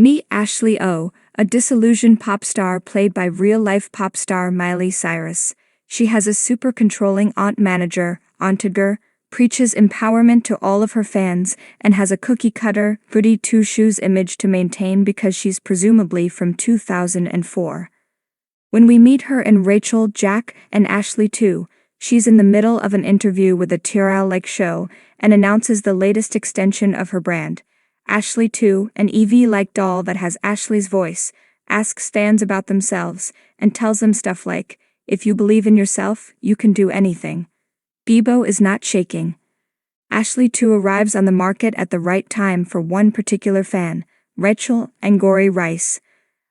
Meet Ashley O, a disillusioned pop star played by real-life pop star Miley Cyrus. She has a super controlling aunt manager, Auntiger, preaches empowerment to all of her fans, and has a cookie-cutter, goody two-shoes image to maintain because she's presumably from 2004. When we meet her in Rachel, Jack, and Ashley 2, she's in the middle of an interview with a Tyrrell-like show and announces the latest extension of her brand. Ashley 2, an EV-like doll that has Ashley's voice, asks fans about themselves and tells them stuff like, "If you believe in yourself, you can do anything." Bebo is not shaking. Ashley 2 arrives on the market at the right time for one particular fan, Rachel Angori Rice,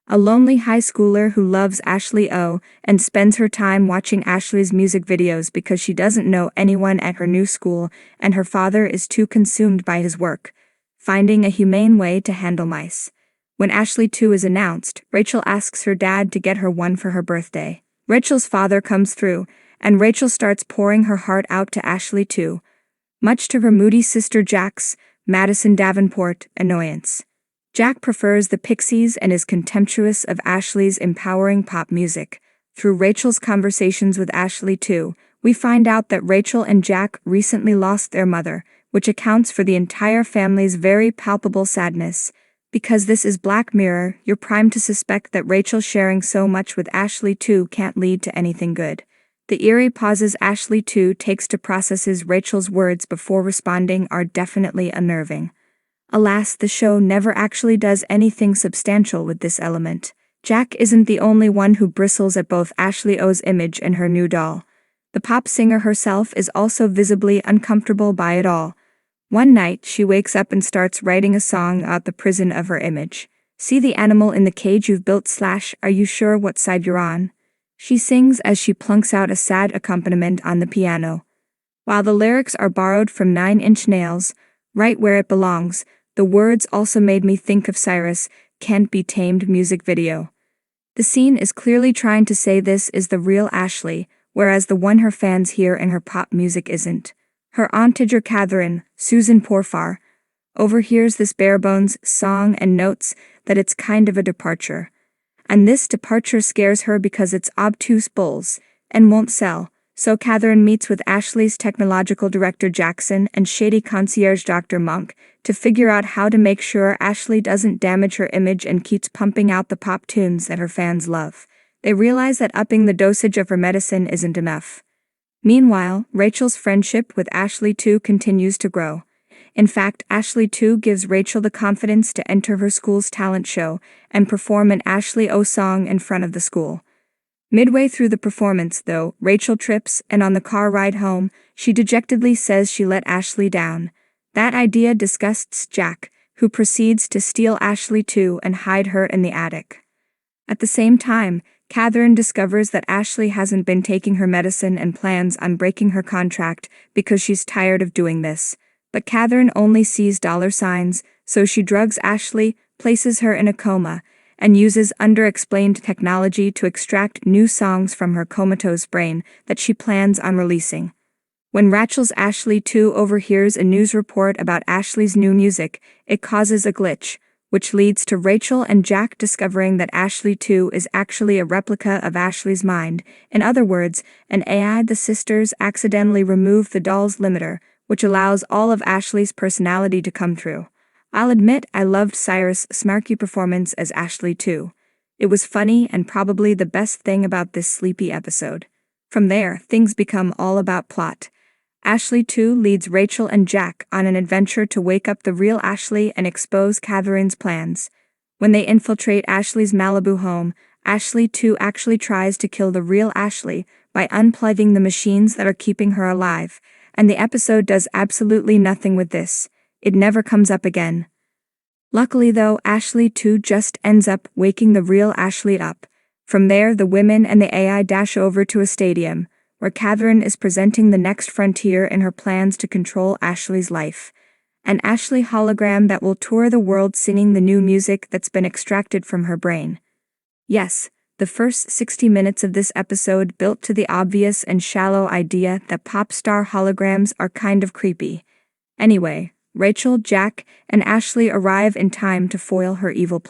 a lonely high schooler who loves Ashley O and spends her time watching Ashley's music videos because she doesn't know anyone at her new school and her father is too consumed by his work, finding a humane way to handle mice. When Ashley 2 is announced, Rachel asks her dad to get her one for her birthday. Rachel's father comes through, and Rachel starts pouring her heart out to Ashley 2, much to her moody sister Jack's, Madison Davenport, annoyance. Jack prefers the Pixies and is contemptuous of Ashley's empowering pop music. Through Rachel's conversations with Ashley 2, we find out that Rachel and Jack recently lost their mother, which accounts for the entire family's very palpable sadness. Because this is Black Mirror, you're primed to suspect that Rachel sharing so much with Ashley 2 can't lead to anything good. The eerie pauses Ashley 2 takes to process Rachel's words before responding are definitely unnerving. Alas, the show never actually does anything substantial with this element. Jack isn't the only one who bristles at both Ashley O's image and her new doll. The pop singer herself is also visibly uncomfortable by it all. One night, she wakes up and starts writing a song about the prison of her image. "See the animal in the cage you've built / are you sure what side you're on?" She sings as she plunks out a sad accompaniment on the piano. While the lyrics are borrowed from 9 Inch Nails, Right Where It Belongs, the words also made me think of Cyrus' Can't Be Tamed music video. The scene is clearly trying to say this is the real Ashley, whereas the one her fans hear in her pop music isn't. Her auntiger Catherine, Susan Porfar, overhears this bare-bones song and notes that it's kind of a departure. And this departure scares her because it's obtuse bulls and won't sell, so Catherine meets with Ashley's technological director Jackson and shady concierge Dr. Monk to figure out how to make sure Ashley doesn't damage her image and keeps pumping out the pop tunes that her fans love. They realize that upping the dosage of her medicine isn't enough. Meanwhile, Rachel's friendship with Ashley 2 continues to grow. In fact, Ashley 2 gives Rachel the confidence to enter her school's talent show and perform an Ashley O song in front of the school. Midway through the performance, though, Rachel trips, and on the car ride home, she dejectedly says she let Ashley down. That idea disgusts Jack, who proceeds to steal Ashley 2 and hide her in the attic. At the same time, Catherine discovers that Ashley hasn't been taking her medicine and plans on breaking her contract because she's tired of doing this. But Catherine only sees $signs, so she drugs Ashley, places her in a coma, and uses underexplained technology to extract new songs from her comatose brain that she plans on releasing. When Rachel's Ashley 2 overhears a news report about Ashley's new music, it causes a glitch, which leads to Rachel and Jack discovering that Ashley 2 is actually a replica of Ashley's mind. In other words, an AI. The sisters accidentally remove the doll's limiter, which allows all of Ashley's personality to come through. I'll admit I loved Cyrus' smarky performance as Ashley 2. It was funny and probably the best thing about this sleepy episode. From there, things become all about plot. Ashley 2 leads Rachel and Jack on an adventure to wake up the real Ashley and expose Catherine's plans. When they infiltrate Ashley's Malibu home, Ashley 2 actually tries to kill the real Ashley by unplugging the machines that are keeping her alive, and the episode does absolutely nothing with this. It never comes up again. Luckily though, Ashley 2 just ends up waking the real Ashley up. From there, the women and the AI dash over to a stadium, where Catherine is presenting the next frontier in her plans to control Ashley's life. An Ashley hologram that will tour the world singing the new music that's been extracted from her brain. Yes, the first 60 minutes of this episode built to the obvious and shallow idea that pop star holograms are kind of creepy. Anyway, Rachel, Jack, and Ashley arrive in time to foil her evil plan.